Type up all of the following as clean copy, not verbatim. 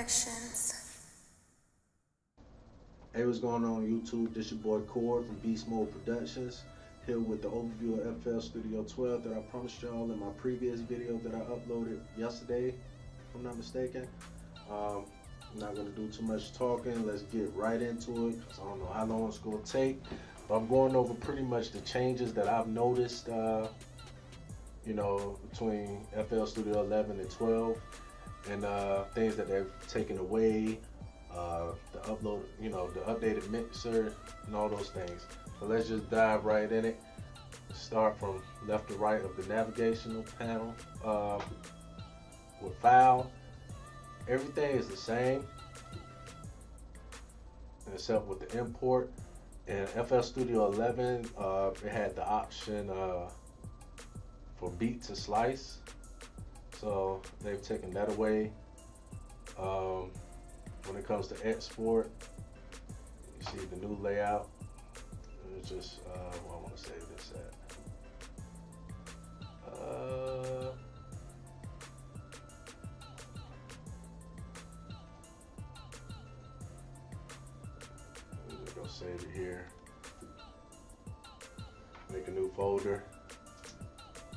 Productions. Hey, what's going on YouTube? This your boy Cord from Beast Mode Productions, here with the overview of FL Studio 12 that I promised y'all in my previous video that I uploaded yesterday, if I'm not mistaken. I'm not going to do too much talking. Let's get right into it because I don't know how long it's going to take. But I'm going over pretty much the changes that I've noticed, between FL Studio 11 and 12, and things that they've taken away. The upload, the updated mixer and all those things. So let's just dive right in it. Start from left to right of the navigational panel. With file, everything is the same except with the import. In FL Studio 11, it had the option for beat to slice. So they've taken that away. When it comes to export, you see the new layout. It's just, I want to save this at. I'm just gonna save it here. Make a new folder.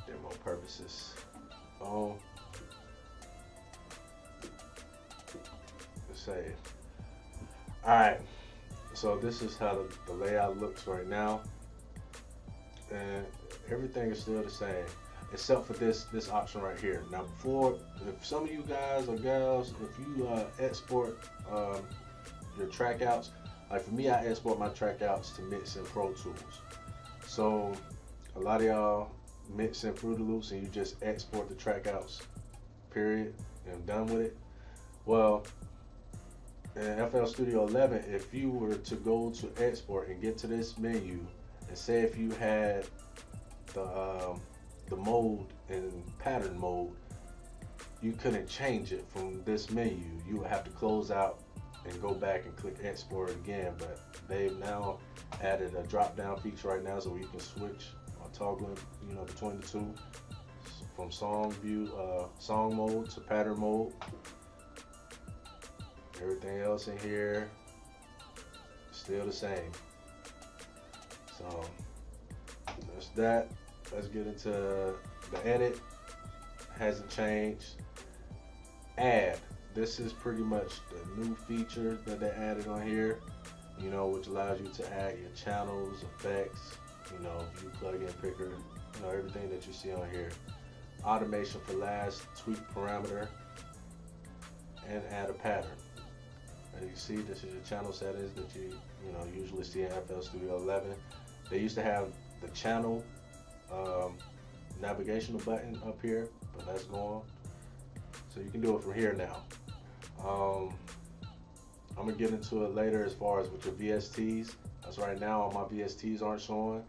Demo purposes. Save. Alright, so this is how the layout looks right now, and everything is still the same except for this option right here. Now before, if some of you guys or gals, if you export your track outs, like for me, I export my track outs to mix in Pro Tools. So a lot of y'all mix in Fruity Loops and you just export the track outs, period, and done with it. Well, in FL Studio 11, if you were to go to export and get to this menu, and say if you had the mode in pattern mode, you couldn't change it from this menu. You would have to close out and go back and click export again. But they've now added a drop down feature right now, so you can switch or toggle, between the two, from song mode to pattern mode. Everything else in here still the same. So that's that. Let's get into the edit. Hasn't changed. Add. This is pretty much the new feature that they added on here, which allows you to add your channels, effects, view plugin picker, everything that you see on here. Automation for last, tweak parameter, and add a pattern. As you see, this is your channel settings that you usually see in FL Studio 11. They used to have the channel navigational button up here, but that's gone. So you can do it from here now. I'm gonna get into it later as far as with your VSTs. As right now, all my VSTs aren't showing.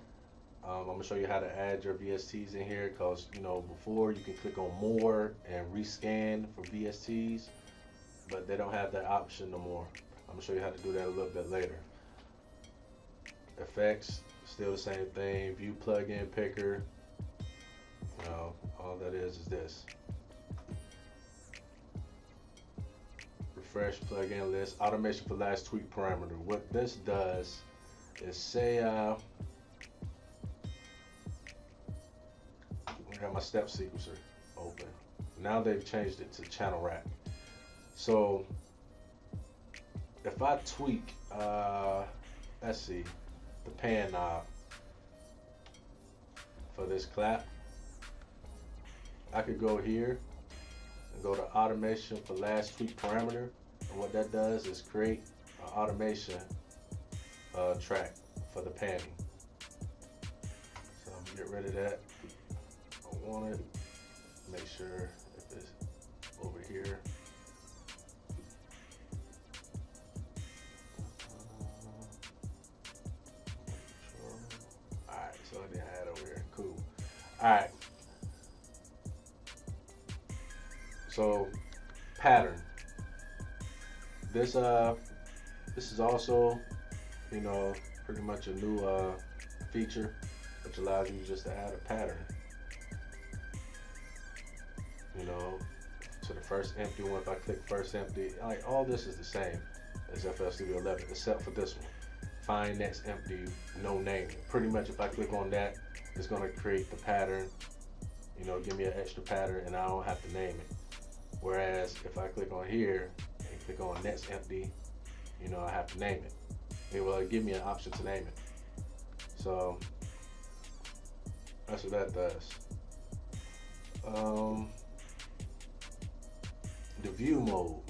I'm gonna show you how to add your VSTs in here, because before you can click on more and rescan for VSTs, but they don't have that option no more. I'm gonna show you how to do that a little bit later. Effects, still the same thing. View plugin picker. All that is this. Refresh plugin list. Automation for last tweak parameter. What this does is say, I got my step sequencer open. Now they've changed it to channel rack. So if I tweak, let's see, the pan knob for this clap, I could go here and go to automation for last tweak parameter, and what that does is create an automation track for the panning. So I'm gonna get rid of that. I want it. Make sure if it's over here. Alright, so I didn't add over here. Cool. Alright. So pattern. This is also, pretty much a new feature which allows you just to add a pattern. To to the first empty one. If I click first empty, like all this is the same as FL Studio 11, except for this one. Find next empty, no naming. Pretty much if I click on that, it's gonna create the pattern, you know, give me an extra pattern and I don't have to name it. Whereas if I click on here and click on next empty, you know, I have to name it. It will give me an option to name it. So that's what that does. The view mode.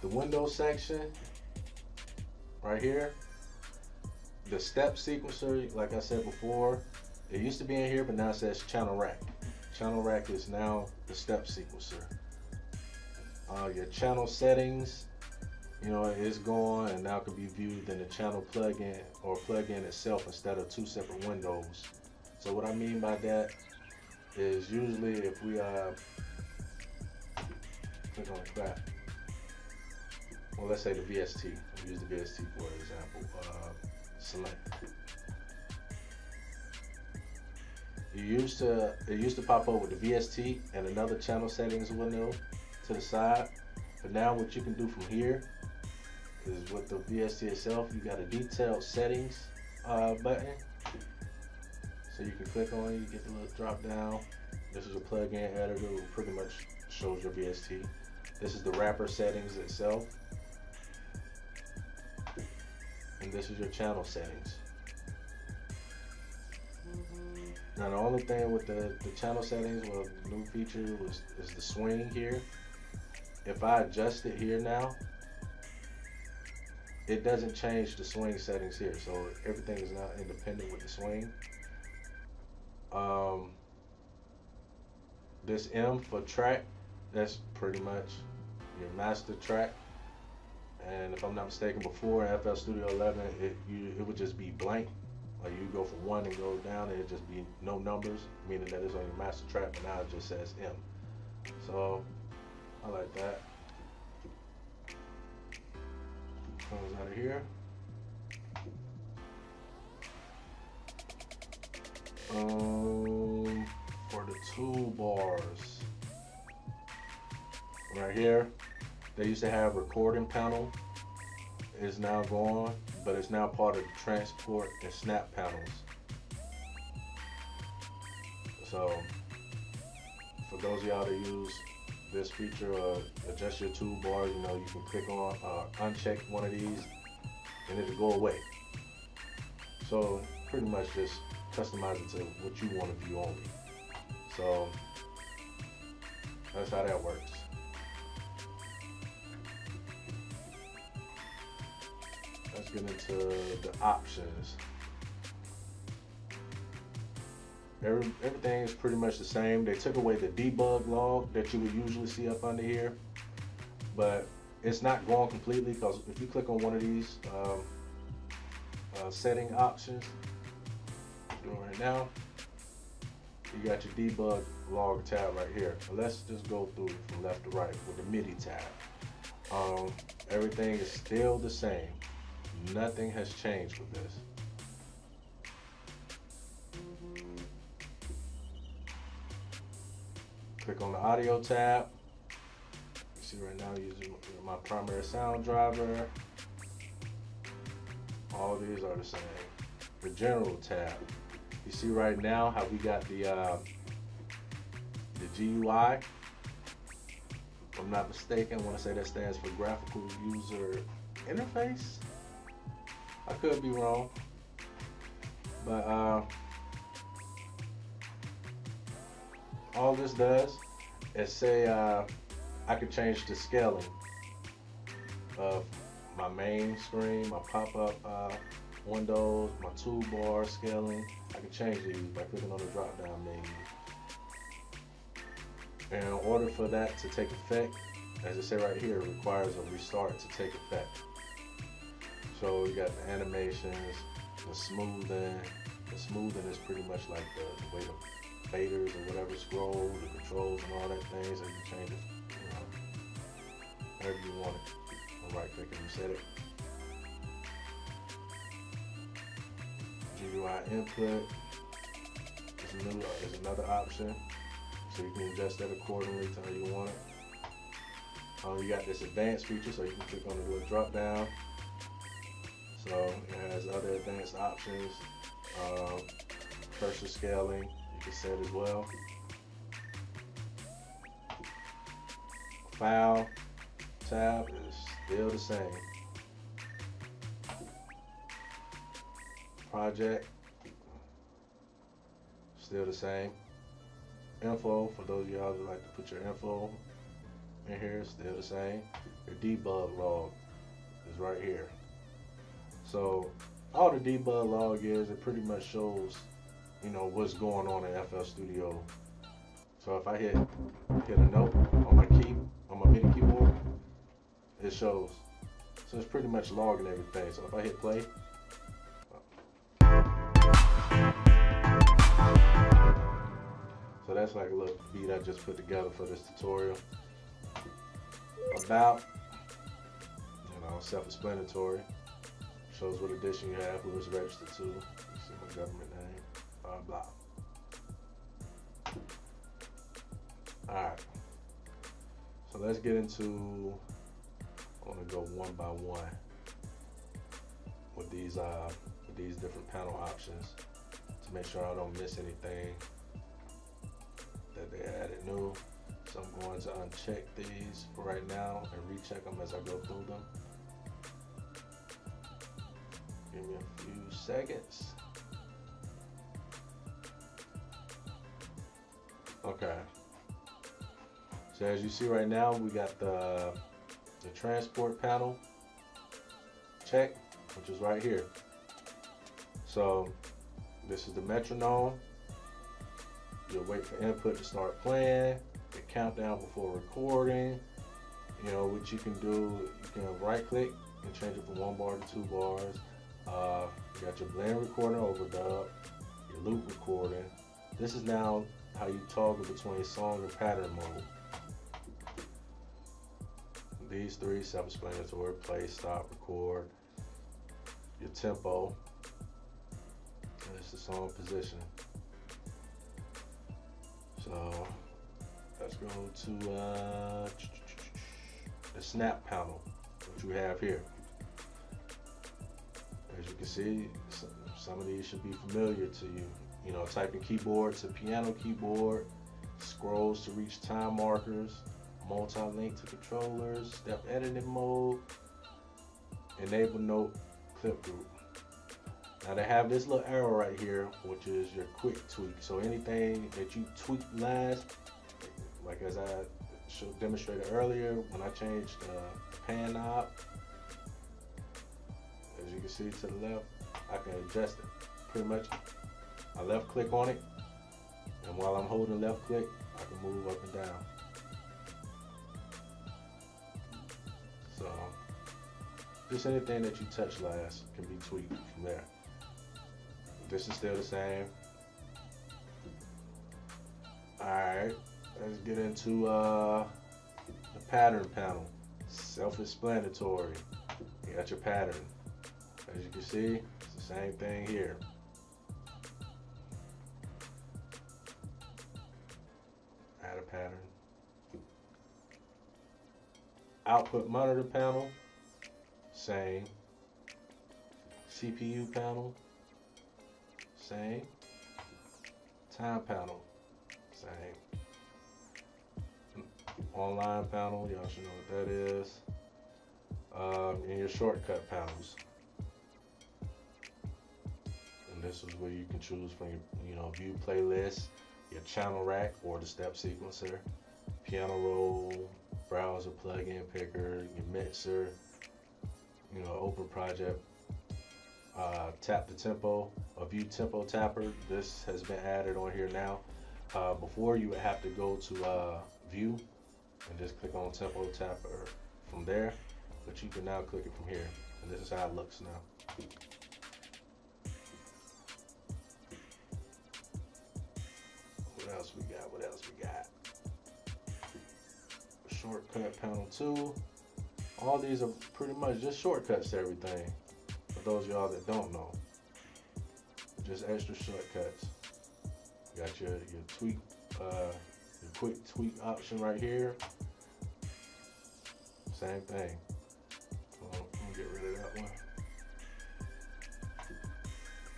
The Windows section right here, the step sequencer, like I said before, it used to be in here, but now it says channel rack. Channel rack is now the step sequencer. Your channel settings, you know, is gone and now can be viewed in the channel plugin or plugin itself instead of two separate windows. So what I mean by that is usually if we click on the crap, well, let's say the VST. We'll use the VST for example. Select. It used to pop up with the VST and another channel settings window to the side, but now what you can do from here is with the VST itself, you got a detailed settings button. So you can click on it, you get the little drop down. This is a plugin editor, which pretty much shows your VST. This is the wrapper settings itself. And this is your channel settings. Now the only thing with the channel settings, well, the new feature is the swing here. If I adjust it here now, it doesn't change the swing settings here. So everything is now independent with the swing. This M for track, that's pretty much your master track. And if I'm not mistaken, before in FL Studio 11, it would just be blank. Like you go from 1 and go down, it'd just be no numbers, meaning that it's on your master track, but now it just says M. So I like that. Comes out of here. For the toolbars, right here, they used to have recording panel. Is now gone, but it's now part of the transport and snap panels. So for those of y'all that use this feature or adjust your toolbars, you know, you can click on uncheck one of these and it'll go away. So pretty much just customize it to what you want to view only. So that's how that works. Let's get into the options. Everything is pretty much the same. They took away the debug log that you would usually see up under here, but it's not gone completely, because if you click on one of these setting options, I'm doing right now, you got your debug log tab right here. But let's just go through from left to right with the MIDI tab. Everything is still the same. Nothing has changed with this. Click on the audio tab. You see right now using my primary sound driver. All these are the same. The general tab. You see right now how we got the GUI. If I'm not mistaken, I want to say that stands for graphical user interface. I could be wrong, but all this does is say I could change the scaling of my main screen, my pop-up windows, my toolbar scaling. I can change these by clicking on the drop-down menu. And in order for that to take effect, as it says right here, it requires a restart to take effect. So you got the animations, the smoothing. The smoothing is pretty much like the way the faders or whatever scroll, the controls and all that things, and you change it, you know, however you want it. Right click and reset it. GUI input is another option. So you can adjust that accordingly to how you want it. You got this advanced feature, so you can click on the little drop down. So it has other advanced options. Cursor scaling, you can set as well. File tab is still the same. Project, still the same. Info, for those of y'all that like to put your info in here, still the same. Your debug log is right here. So all the debug log is, it pretty much shows, you know, what's going on in FL Studio. So if I hit a note on my MIDI keyboard, it shows. So it's pretty much logging everything. So if I hit play, so that's like a little beat I just put together for this tutorial. About, you know, self-explanatory. Shows what edition you have, who it's registered to. You see my government name, blah blah. Alright, so let's get into, I want to go one by one with these different panel options to make sure I don't miss anything that they added new. So I'm going to uncheck these for right now and recheck them as I go through them. Give me a few seconds. Okay. So as you see right now, we got the transport panel check, which is right here. So this is the metronome. You'll wait for input to start playing. The countdown before recording. You know what you can do. You can right click and change it from 1 bar to 2 bars. You got your blend recording overdub, your loop recording. This is now how you toggle between song and pattern mode. These three, self-explanatory: play, stop, record. Your tempo. And it's the song position. So let's go to the snap panel, which we have here. As you can see, some of these should be familiar to you. You know, typing keyboard to piano keyboard, scrolls to reach time markers, multi-link to controllers, step editing mode, enable note clip group. Now they have this little arrow right here, which is your quick tweak. So anything that you tweak last, like as I demonstrated earlier, when I changed the pan knob, as you can see to the left, I can adjust it. Pretty much, I left click on it, and while I'm holding left click, I can move up and down. So, just anything that you touch last can be tweaked from there. This is still the same. Alright, let's get into the pattern panel. Self-explanatory. You got your pattern. As you can see, it's the same thing here. Add a pattern. Output monitor panel, same. CPU panel, same. Time panel, same. Online panel, y'all should know what that is. And your shortcut panels. And this is where you can choose from your, view playlist, your channel rack or the step sequencer, piano roll, browser plugin picker, your mixer, open project, tap the tempo, a view tempo tapper. This has been added on here now. Before you would have to go to view and just click on tempo tapper from there, but you can now click it from here, and this is how it looks now. What else we got? What else we got? Shortcut panel 2. All these are pretty much just shortcuts to everything. For those of y'all that don't know, just extra shortcuts. You got your tweak The quick tweak option right here, same thing. I'm gonna get rid of that one.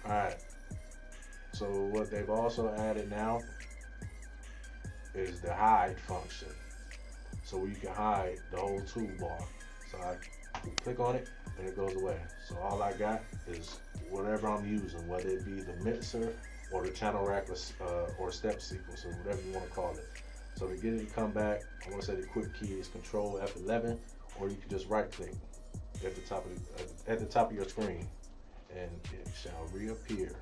Alright, so what they've also added now is the hide function. So you can hide the whole toolbar. So I click on it and it goes away. So all I got is whatever I'm using, whether it be the mixer or the channel rack or step sequencer, whatever you want to call it. So to get it to come back, I want to say the quick key is Control F11, or you can just right click at the top of your screen and it shall reappear.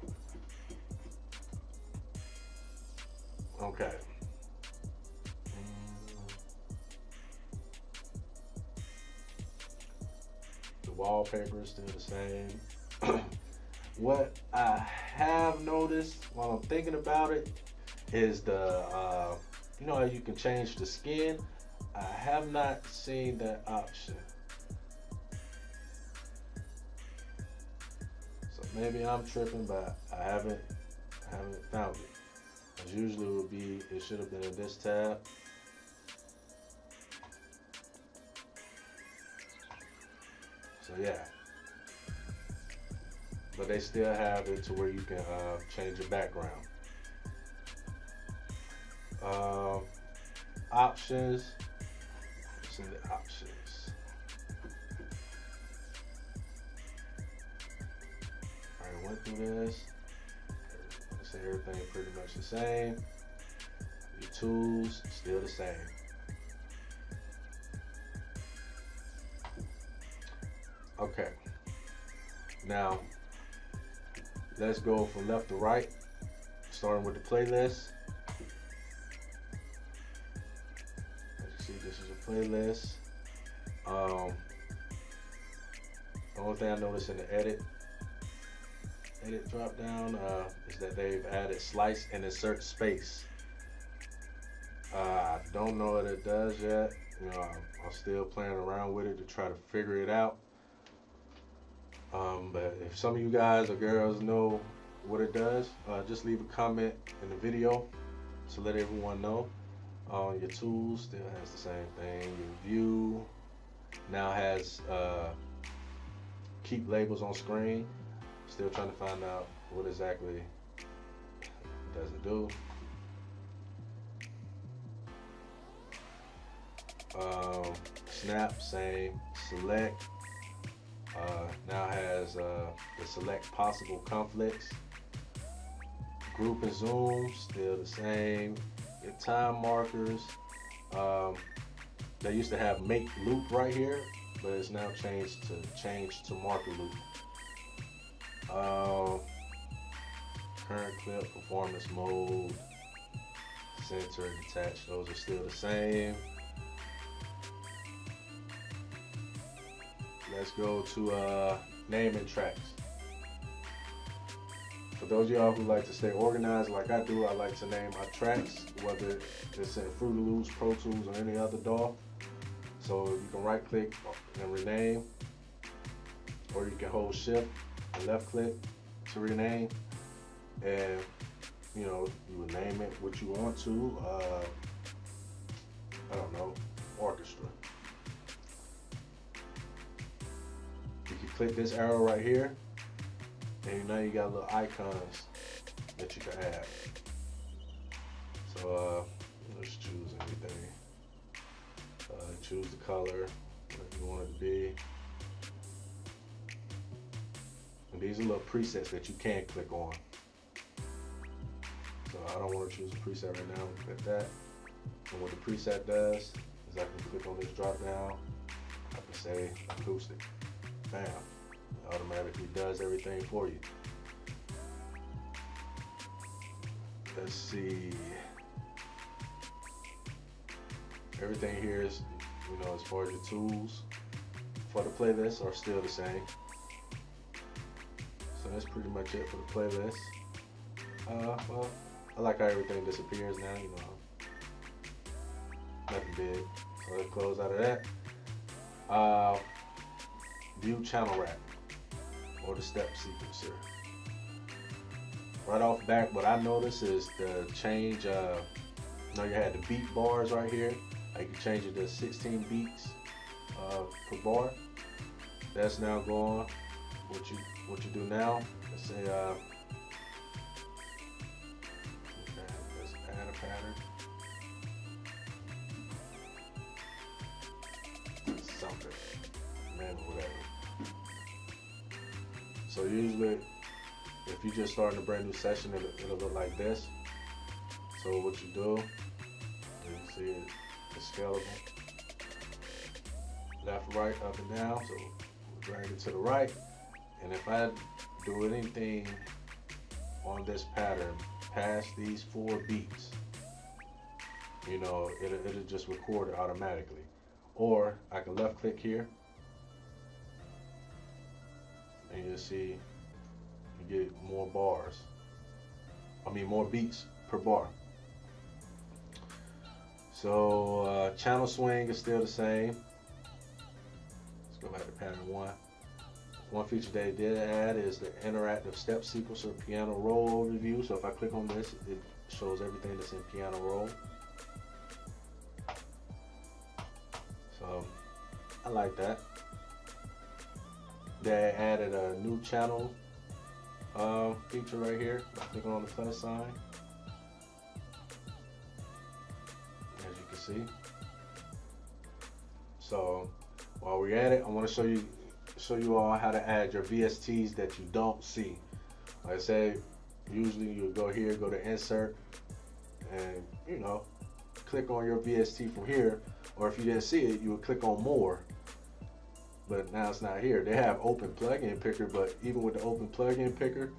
Okay. The wallpaper is still the same. What I have noticed while I'm thinking about it is the, you know how you can change the skin? I have not seen that option. So maybe I'm tripping, but I haven't found it. As usually it should have been in this tab. So yeah. But they still have it to where you can change your background. Options. What's in the options? Alright, went through this. Let's say everything pretty much the same. Your tools, still the same. Okay. Now, let's go from left to right, starting with the playlist. As you see, this is a playlist. The only thing I noticed in the edit drop down is that they've added slice and insert space. I don't know what it does yet. You know, I'm still playing around with it to try to figure it out. But if some of you guys or girls know what it does, just leave a comment in the video to let everyone know. Your tools still has the same thing. Your view now has keep labels on screen. Still trying to find out what exactly it doesn't do. Snap, same. Select. Now has the select possible conflicts. Group and zoom, still the same. Your time markers. They used to have make loop right here, but it's now changed to marker loop. Current clip, performance mode, center, detach, those are still the same. Let's go to naming tracks. For those of y'all who like to stay organized like I do, I like to name my tracks, whether it's in Fruity Loops, Pro Tools, or any other DAW. So you can right click and rename, or you can hold shift and left click to rename, and you know, you would name it what you want to. I don't know, orchestra. You can click this arrow right here, and now you got little icons that you can add. So let's choose anything. Choose the color, whatever you want it to be. And these are little presets that you can click on. So I don't want to choose a preset right now. Click that. And what the preset does is I can click on this drop down. I can say acoustic. Bam. It automatically does everything for you. Let's see. Everything here is, you know, as far as your tools for the playlist are still the same. So that's pretty much it for the playlist. Well, I like how everything disappears now, you know. Nothing big. So let's close out of that. View channel rack or the step sequencer. Right off the bat, what I notice is the change Now you had the beat bars right here. I can change it to 16 beats per bar. That's now gone. What you do now? Let's say okay, let's add a pattern. Something, man, whatever. So usually, if you just starting a brand new session, it'll look like this. So what you do, you see it's scalable. Left, right, up and down. So drag it to the right. And if I do anything on this pattern past these 4 beats, you know, it'll just record it automatically. Or I can left click here, and you'll see you get more bars. I mean more beats per bar. So channel swing is still the same. Let's go back to pattern 1. One feature they did add is the interactive step sequencer piano roll overview. So if I click on this, it shows everything that's in piano roll. So I like that. They added a new channel feature right here. I'm clicking on the plus sign. As you can see. So while we're at it, I want to show you all how to add your VSTs that you don't see. Like I said, usually you go here, go to insert, and you know, click on your VST from here. Or if you didn't see it, you would click on more. But now it's not here. They have open plugin picker, but even with the open plugin picker,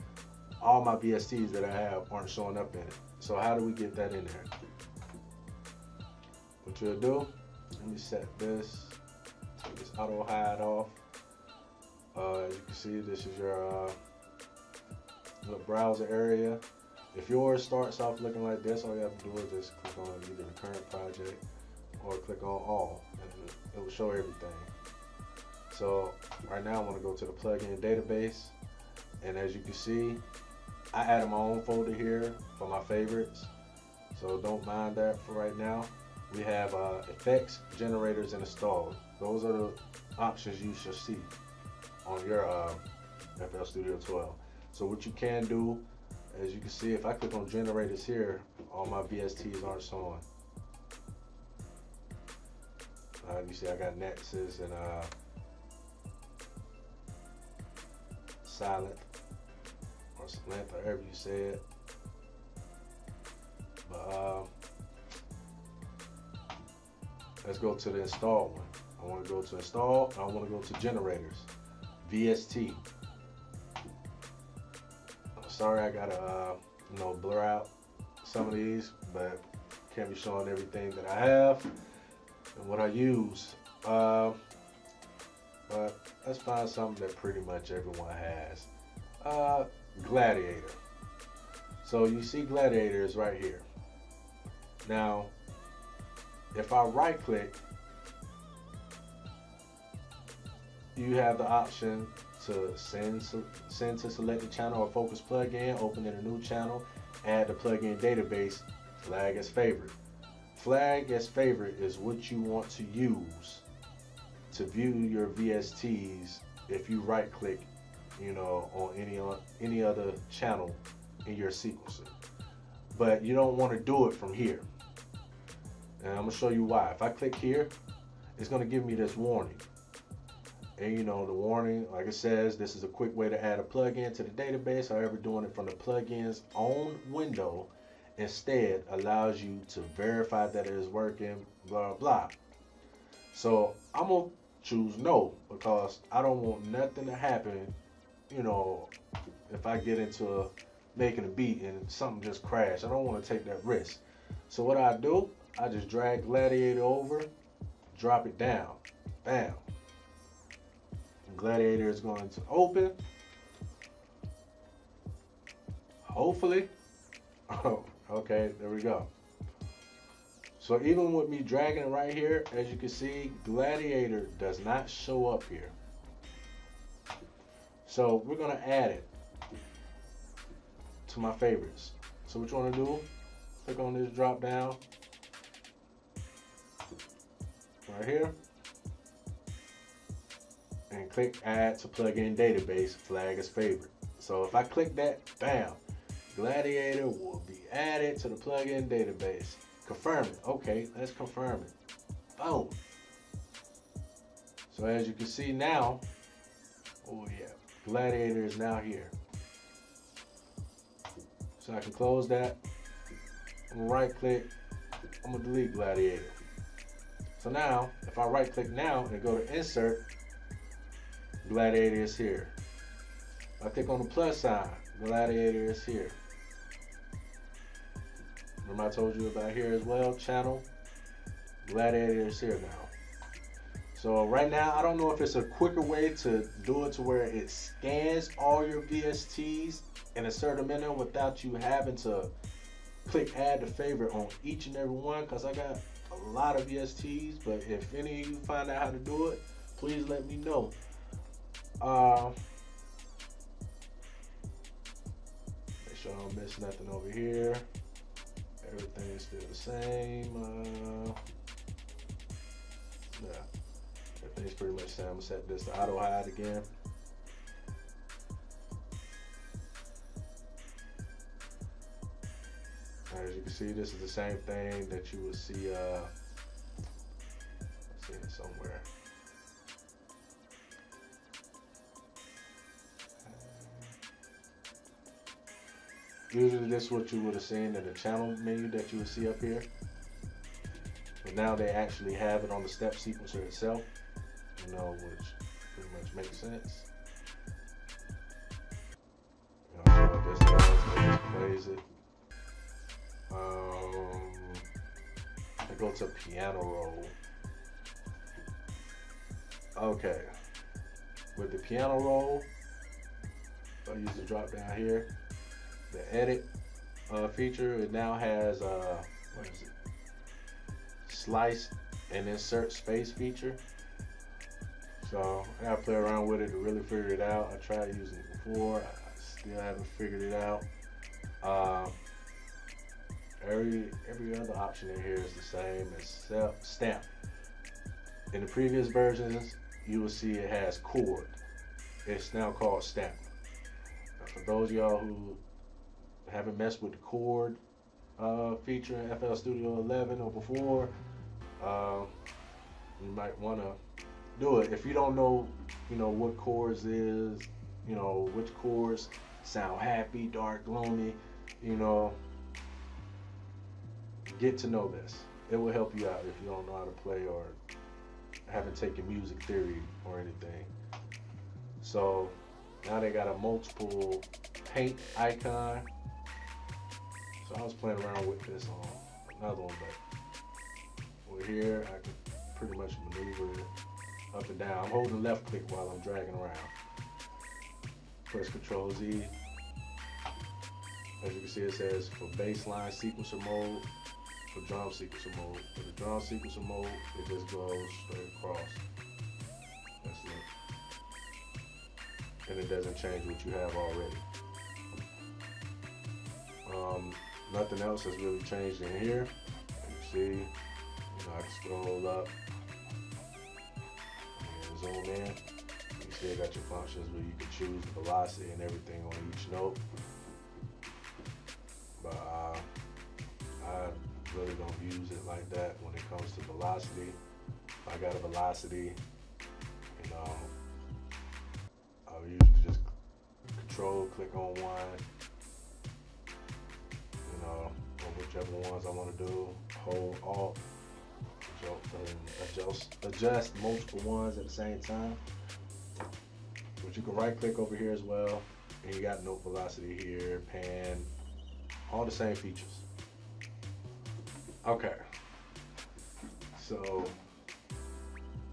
all my VSTs that I have aren't showing up in it. So how do we get that in there? What you'll do, let me set this, take this auto hide off. As you can see, this is your little browser area. If yours starts off looking like this, all you have to do is just click on either the current project or click on all, and it will show everything. So right now I want to go to the plugin database, and as you can see, I added my own folder here for my favorites, so don't mind that for right now. We have effects, generators, and installed. Those are the options you should see on your FL Studio 12. So what you can do, as you can see, if I click on generators here, all my VSTs aren't showing. You see I got Nexus and Silent or Length, or however you say it. But let's go to the install one. I want to go to install. I want to go to generators. VST. Sorry, I gotta you know, blur out some of these, but can't be showing everything that I have and what I use. But let's find something that pretty much everyone has. Gladiator. So you see Gladiator is right here. Now, if I right click, you have the option to send to selected channel or focus plugin, open in a new channel, add the plugin database, flag as favorite. Flag as favorite is what you want to use to view your VSTs if you right click, you know, on any other channel in your sequencer. But you don't want to do it from here. And I'm gonna show you why. If I click here, it's gonna give me this warning. And you know, the warning, like it says, this is a quick way to add a plugin to the database. However, doing it from the plugin's own window instead allows you to verify that it is working, blah, blah. So I'm gonna choose no, because I don't want nothing to happen, you know, if I get into making a beat and something just crash. I don't want to take that risk. So what I do, I just drag Gladiator over, drop it down, bam. Gladiator is going to open, hopefully. Oh, okay, there we go. So even with me dragging it right here, as you can see, Gladiator does not show up here. So we're gonna add it to my favorites. So what you wanna do, click on this drop down, right here and click add to plugin database, flag as favorite. So if I click that, bam, Gladiator will be added to the plugin database. Confirm it. Okay, let's confirm it. Boom. So as you can see now, oh yeah, Gladiator is now here. So I can close that. I'm gonna right click. I'm gonna delete Gladiator. So now, if I right click now and go to insert, Gladiator is here. If I click on the plus sign, Gladiator is here. Remember I told you about here as well, channel, Gladiator is here now. So right now, I don't know if it's a quicker way to do it to where it scans all your VSTs and insert them in there without you having to click add to favorite on each and every one, because I got a lot of VSTs, but if any of you find out how to do it, please let me know. Make sure I don't miss nothing over here. Everything is still the same. Yeah, everything's pretty much the same. I'm gonna set this to auto hide again. As you can see, this is the same thing that you will see. I've seen it somewhere. Usually this is what you would have seen in the channel menu that you would see up here. But now they actually have it on the step sequencer itself, you know, which pretty much makes sense. You know, so this does, it just plays it. I go to piano roll. Okay. With the piano roll, I use the drop down here. The edit feature, it now has what is it? Slice and insert space feature. So I gotta play around with it to really figure it out. I tried using it before, I still haven't figured it out. Every other option in here is the same except stamp. In the previous versions, you will see it has chord. It's now called stamp. Now, for those of y'all who haven't messed with the chord feature in FL Studio 11 or before, you might want to do it. If you don't know, you know what chords is, you know which chords sound happy, dark, gloomy, you know, get to know this. It will help you out if you don't know how to play or haven't taken music theory or anything. So now they got a multiple paint icon. So I was playing around with this on another one, but over here I can pretty much maneuver it up and down. I'm holding left click while I'm dragging around. Press Control Z. As you can see, it says for bassline sequencer mode, for drum sequencer mode. For the drum sequencer mode, it just goes straight across. That's it. And it doesn't change what you have already. Nothing else has really changed in here. You see, you know, I can scroll up and zoom in. You see, it got your functions where you can choose the velocity and everything on each note. But I really don't use it like that when it comes to velocity. If I got a velocity, you know, I'll usually just control click on one, you know, or whichever ones I want to do. Hold Alt, adjust multiple ones at the same time. But you can right click over here as well, and you got note velocity here, pan, all the same features. Okay, so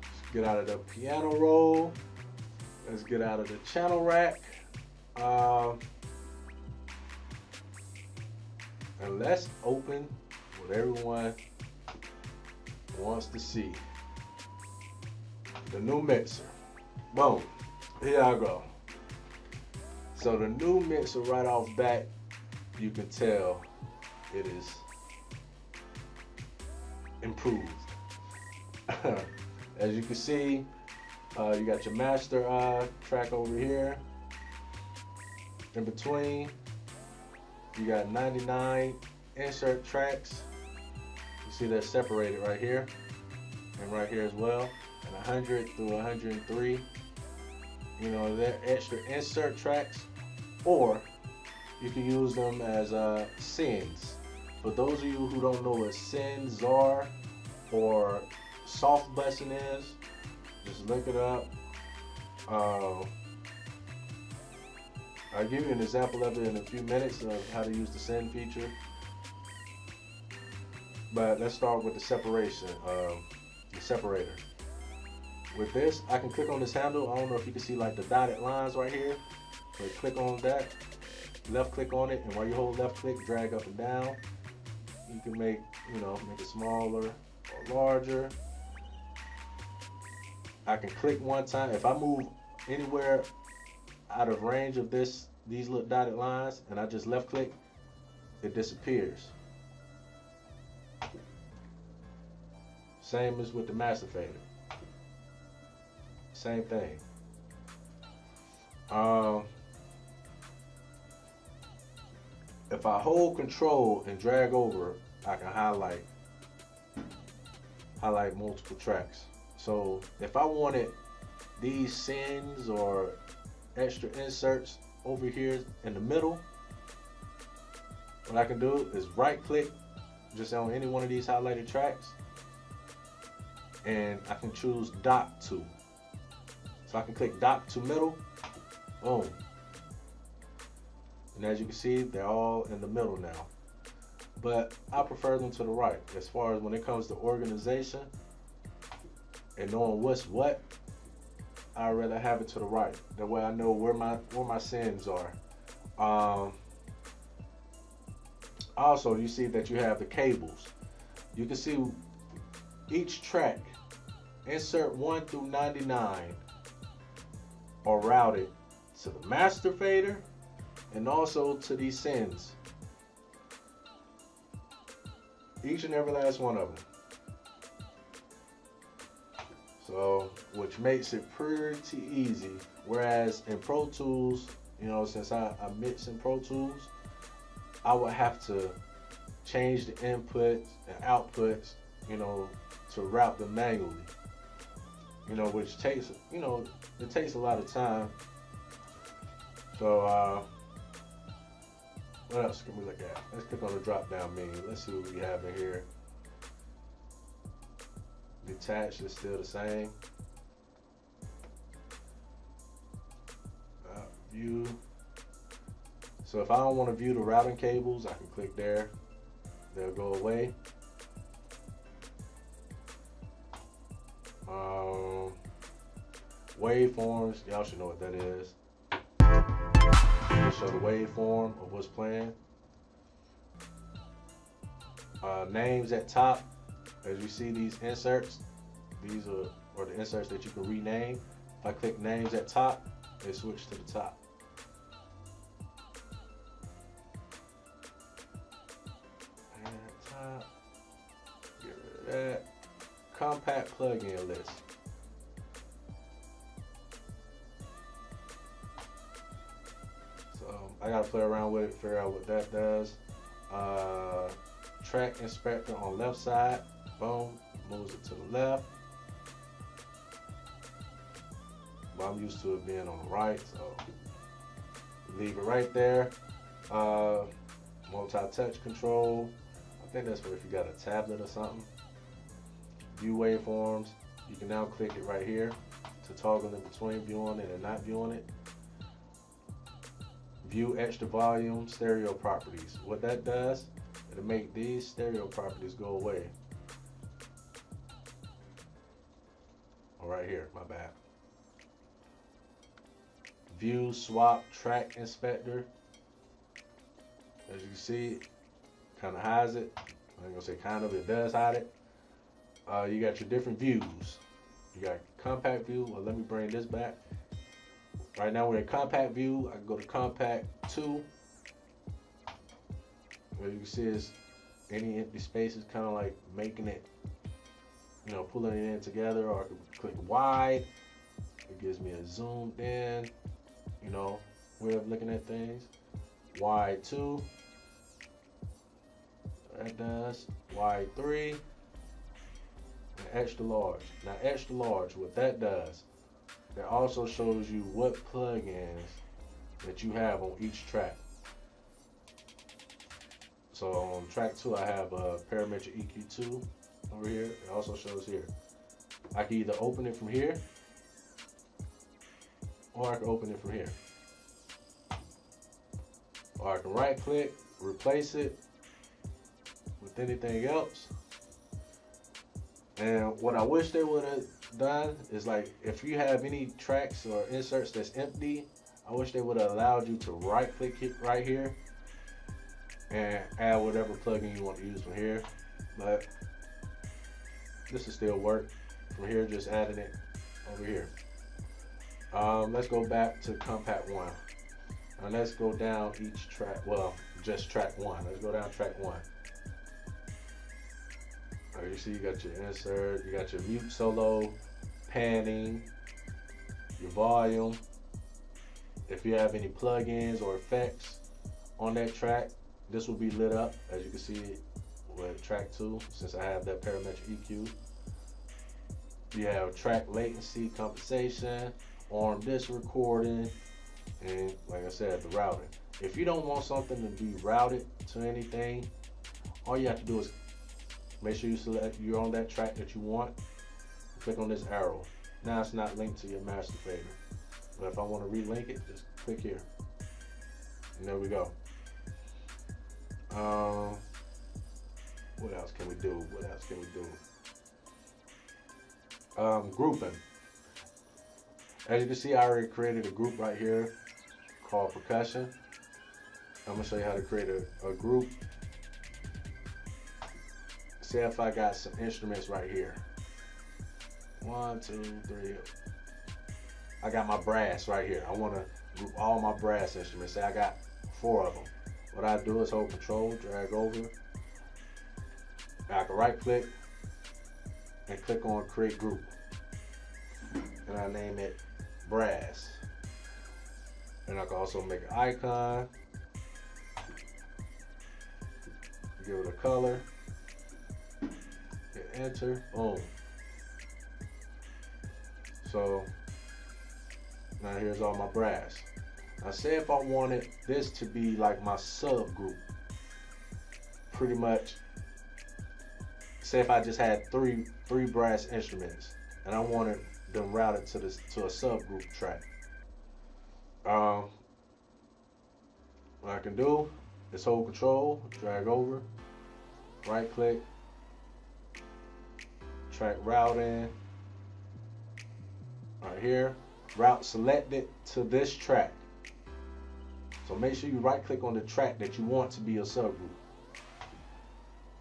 let's get out of the piano roll. Let's get out of the channel rack. And let's open what everyone wants to see. The new mixer. Boom. Here I go. So the new mixer right off bat, you can tell it is improved. As you can see, you got your master track over here. In between, you got 99 insert tracks. You see they're separated right here and right here as well. And 100 through 103. You know, they're extra insert tracks, or you can use them as sends. For those of you who don't know what sends are or soft busing is, just look it up. I'll give you an example of it in a few minutes of how to use the send feature. But let's start with the separation, the separator. With this, I can click on this handle. I don't know if you can see like the dotted lines right here. So click on that, left click on it, and while you hold left click, drag up and down. You can make, you know, make it smaller or larger. I can click one time. If I move anywhere out of range of these little dotted lines, and I just left click, it disappears. Same as with the master fader. Same thing. If I hold control and drag over, I can highlight multiple tracks. So if I wanted these sends or extra inserts over here in the middle, what I can do is right click just on any one of these highlighted tracks, and I can choose dock to. So I can click dock to middle, boom. And as you can see, they're all in the middle now. But I prefer them to the right. As far as when it comes to organization and knowing what's what, I'd rather have it to the right. That way I know where my sends are. Also, you see that you have the cables. You can see each track, insert 1 through 99, are routed to the master fader and also to these sends. Each and every last one of them. So, which makes it pretty easy. Whereas in Pro Tools, you know, since I mix in Pro Tools, I would have to change the inputs and outputs, you know, to route them manually. You know, which takes, you know, it takes a lot of time. So, what else can we look at? Let's click on the drop down menu. Let's see what we have in here. Detached is still the same. View. So if I don't want to view the routing cables, I can click there. They'll go away. Waveforms, y'all should know what that is. It'll show the waveform of what's playing. Names at top. As you see these inserts, these are the inserts that you can rename. If I click names at top, they switch to the top. And at top, get rid of that. Compact plugin list. So I gotta play around with it, figure out what that does. Track inspector on left side. Boom, moves it to the left. But I'm used to it being on the right, so leave it right there. Multi-touch control. I think that's for if you got a tablet or something. View waveforms. You can now click it right here to toggle in between viewing it and not viewing it. View extra volume stereo properties. What that does, it'll make these stereo properties go away. Right here, my bad. View swap track inspector. As you can see, kind of hides it. I'm gonna say kind of, it does hide it. You got your different views. You got compact view. Well, let me bring this back. Right now we're in compact view. I can go to compact 2. What you can see is any empty spaces, kind of like making it you know, pulling it in together, or I can click wide. It gives me a zoomed in, you know, way of looking at things. Wide 2. That does. Wide 3. And extra large. Now extra large, what that does, it also shows you what plugins that you have on each track. So on track 2, I have a parametric EQ2 over here. It also shows here. I can either open it from here, or I can open it from here. Or I can right click, replace it with anything else. And what I wish they would have done is, like, if you have any tracks or inserts that's empty, I wish they would have allowed you to right click it right here and add whatever plugin you want to use from here. But this will still work from here, just adding it over here. Let's go back to compact 1. And let's go down each track, well, just track 1. Let's go down track 1. You see, you got your insert, you got your mute solo, panning, your volume. If you have any plugins or effects on that track, this will be lit up, as you can see with track 2, since I have that parametric EQ. You have track latency compensation, arm disk recording, and like I said, the routing. If you don't want something to be routed to anything, all you have to do is make sure you select you're on that track that you want. Click on this arrow. Now it's not linked to your master fader. But if I want to relink it, just click here. And there we go. What else can we do? What else can we do? Grouping. As you can see, I already created a group right here called percussion. I'm gonna show you how to create a group. Say if I got some instruments right here. 1, 2, 3. I got my brass right here. I want to group all my brass instruments. Say I got 4 of them. What I do is hold Control, drag over. I can right click and click on Create Group. And I name it Brass. And I can also make an icon. Give it a color. Hit enter. Boom. So now here's all my brass. Now say if I wanted this to be like my subgroup, pretty much. Say if I just had three brass instruments and I wanted them routed to a subgroup track. What I can do is hold Control, drag over, right click, track routing, right here, route selected to this track. So make sure you right click on the track that you want to be a subgroup.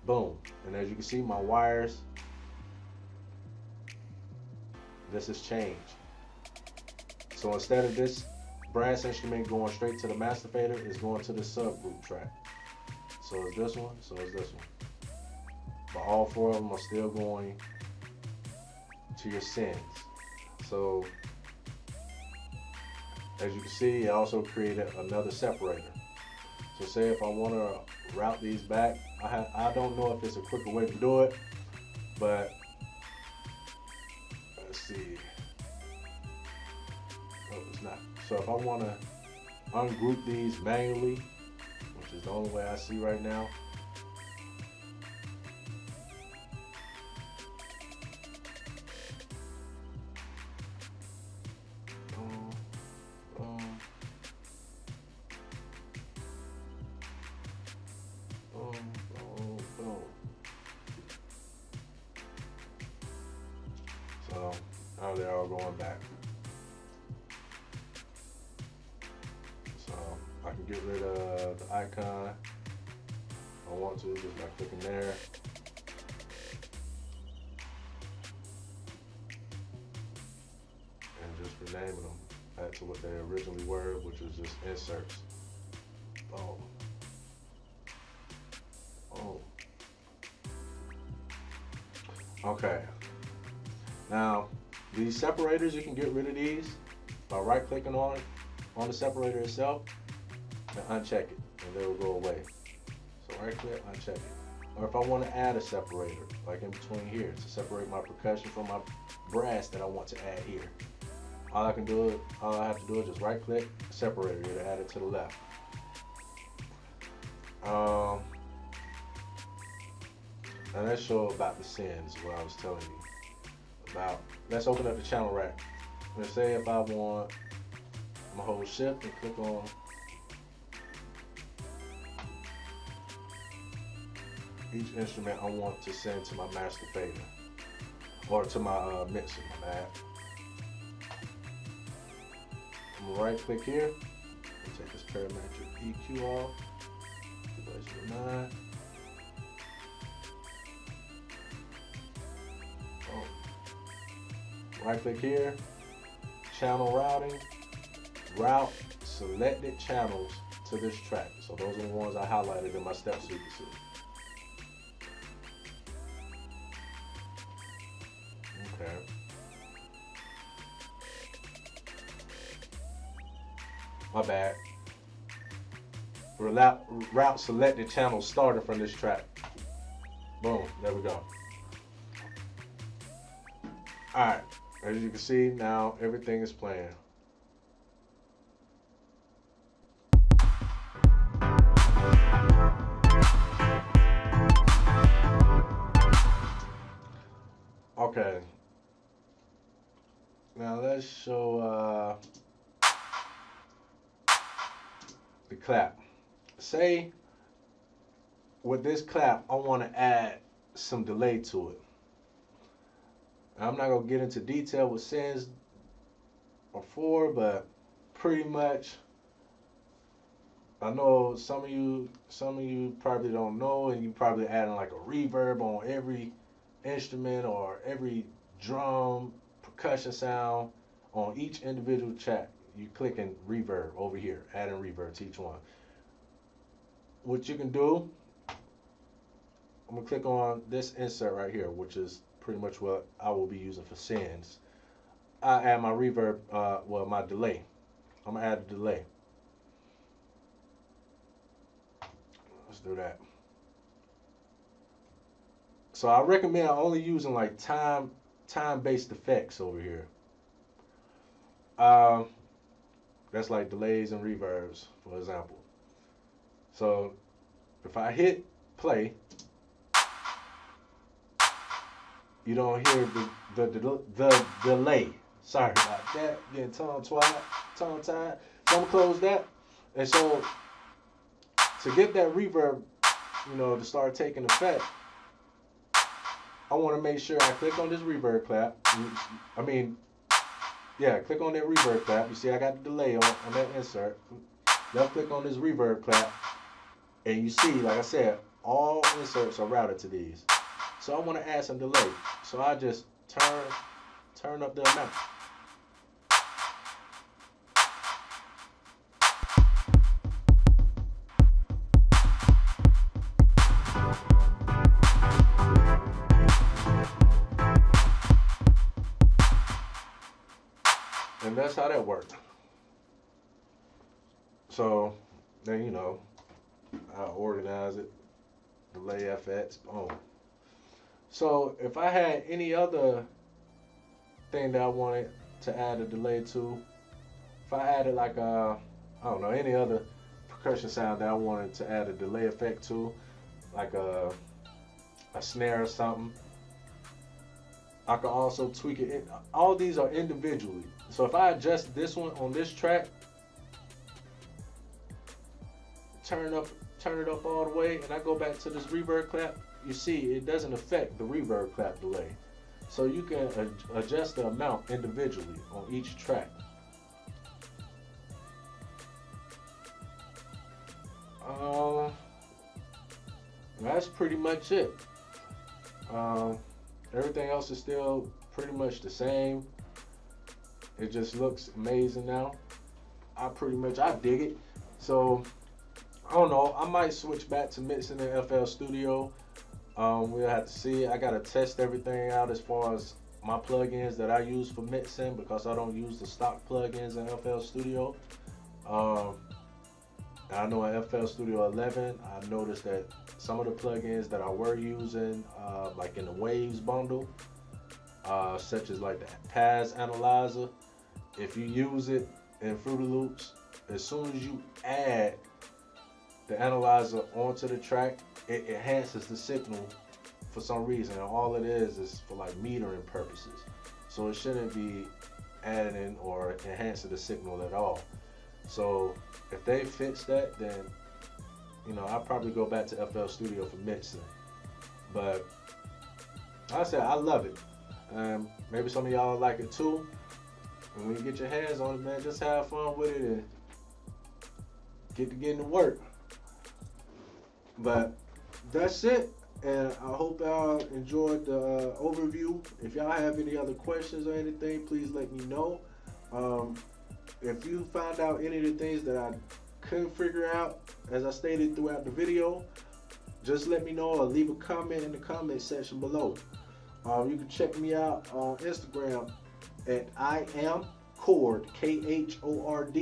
Boom. And as you can see, my wires, this has changed. So instead of this brass instrument going straight to the master fader, it's going to the subgroup track. So it's this one, so it's this one. But all 4 of them are still going to your sends. So as you can see, it also created another separator. So say if I want to route these back, I don't know if it's a quicker way to do it, but let's see. No, it's not. So if I want to ungroup these manually, which is the only way I see right now, so now they're all going back. So I can get rid of the icon if I want to, just by clicking there. And just renaming them back to what they originally were, which was just inserts. Boom. Boom. Okay. Now, these separators, you can get rid of these by right clicking on the separator itself and uncheck it, and they will go away. So right click, uncheck it. Or if I want to add a separator, like in between here, to separate my percussion from my brass that I want to add here. All I have to do is just right click, separator, it'll add it to the left. And let's show about the sends, what I was telling you about. Let's open up the channel rack. Let's say if I want, I'm gonna hold shift and click on each instrument I want to send to my master fader, or to my mixer, my bad. I'm gonna right click here, and take this parametric EQ off, device 9. Right click here, channel routing, route selected channels to this track. So those are the ones I highlighted in my steps so you can see. Okay. My bad. Route selected channel started from this track. Boom, there we go. Alright, as you can see now everything is playing. Okay. Now let's show the clap. Say with this clap I want to add some delay to it. I'm not gonna get into detail what sends are for, but pretty much I know some of you probably don't know, and you probably adding like a reverb on every instrument or every drum percussion sound on each individual track. You clicking reverb over here, adding reverb to each one. What you can do, I'm gonna click on this insert right here, which is pretty much what I will be using for sends. I add my reverb, well, my delay. I'm gonna add a delay. Let's do that. So I recommend only using like time-based effects over here. That's like delays and reverbs, for example. So if I hit play, you don't hear the delay. Sorry about that. Getting tongue-tied. So I'm gonna close that. And so to get that reverb, to start taking effect, I want to make sure I click on this reverb clap. Click on that reverb clap. You see I got the delay on that insert. Left click on this reverb clap. And you see, like I said, all inserts are routed to these. So I want to add some delay. So I just turn up the amount. And that's how that worked. So then I organize it, delay FX, boom. So if I had any other thing that I wanted to add a delay to, if I added like any other percussion sound that I wanted to add a delay effect to, like a snare or something, I could also tweak it. All these are individually. So if I adjust this one on this track, turn it up all the way, and I go back to this reverb clap, you see it doesn't affect the reverb clap delay. So you can adjust the amount individually on each track. That's pretty much it. Everything else is still pretty much the same. It just looks amazing now. I dig it. So I don't know, I might switch back to mixing in FL Studio. We'll have to see. I gotta test everything out as far as my plugins that I use for mixing, because I don't use the stock plugins in FL Studio. Um, I know in FL Studio 11, I noticed that some of the plugins that I were using, like in the Waves bundle, such as like the Pass Analyzer, if you use it in Fruity Loops, as soon as you add the analyzer onto the track, it enhances the signal for some reason. And all it is for like metering purposes. So it shouldn't be adding or enhancing the signal at all. So if they fix that, then I'll probably go back to FL Studio for mixing. But like I said, I love it. Maybe some of y'all like it too. And when you get your hands on it, man, just have fun with it and get to getting to work. But that's it. And I hope y'all enjoyed the overview. If y'all have any other questions or anything, please let me know. If you find out any of the things that I couldn't figure out, as I stated throughout the video, just let me know or leave a comment in the comment section below. You can check me out on Instagram at I am Khord, Khord.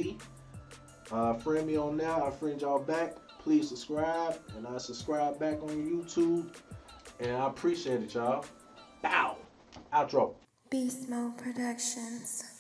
Friend me on there. I friend y'all back. Please subscribe, and I subscribe back on YouTube. And I appreciate it, y'all. Bow. Outro. Beast Mode Productions.